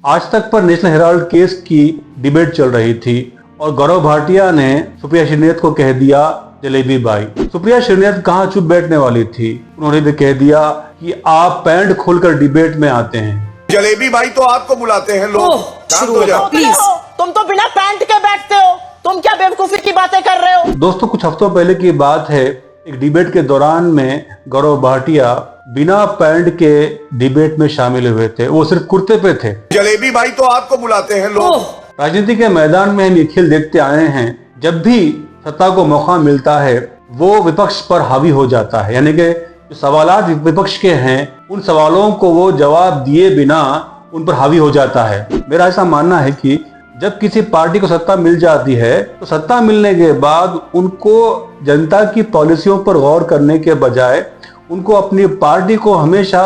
आज तक पर नेशनल हेराल्ड केस की डिबेट चल रही थी और गौरव भाटिया ने सुप्रिया श्रीनेत को कह दिया जलेबी बाई। सुप्रिया श्रीनेत कहाँ चुप बैठने वाली थी, उन्होंने भी कह दिया कि आप पैंट खोलकर डिबेट में आते हैं। जलेबी बाई तो आपको बुलाते हैं लोग। प्लीज, तुम तो बिना पैंट के बैठते हो, तुम क्या बेवकूफी की बातें कर रहे हो। दोस्तों, कुछ हफ्तों पहले की बात है, एक डिबेट के दौरान में गौरव भाटिया बिना पैंट के डिबेट में शामिल हुए थे, वो सिर्फ कुर्ते पे थे। जलेबी बाई तो आपको बुलाते हैं लोग। राजनीति के मैदान में हम ये खेल देखते आए हैं, जब भी सत्ता को मौका मिलता है वो विपक्ष पर हावी हो जाता है, यानी कि जो सवालात विपक्ष के हैं उन सवालों को वो जवाब दिए बिना उन पर हावी हो जाता है। मेरा ऐसा मानना है कि जब किसी पार्टी को सत्ता मिल जाती है तो सत्ता मिलने के बाद उनको जनता की पॉलिसियों पर गौर करने के बजाय उनको अपनी पार्टी को हमेशा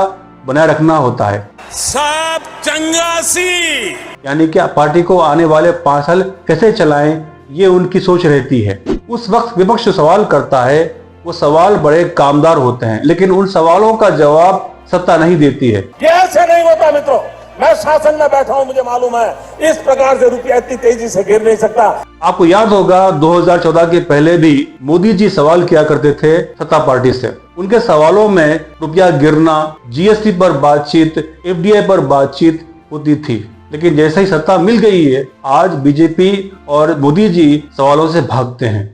बनाए रखना होता है। सब चंगासी, यानी कि पार्टी को आने वाले 5 साल कैसे चलाएं, ये उनकी सोच रहती है। उस वक्त विपक्ष जो सवाल करता है वो सवाल बड़े कामदार होते हैं, लेकिन उन सवालों का जवाब सत्ता नहीं देती है। ये ऐसे नहीं होता मित्रों, मैं शासन में बैठा हूं, मुझे मालूम है इस प्रकार से रुपया इतनी तेजी से गिर नहीं सकता। आपको याद होगा 2014 के पहले भी मोदी जी सवाल किया करते थे सत्ता पार्टी से। उनके सवालों में रुपया गिरना, जीएसटी पर बातचीत, एफडीआई पर बातचीत होती थी, लेकिन जैसे ही सत्ता मिल गई है आज बीजेपी और मोदी जी सवालों से भागते हैं।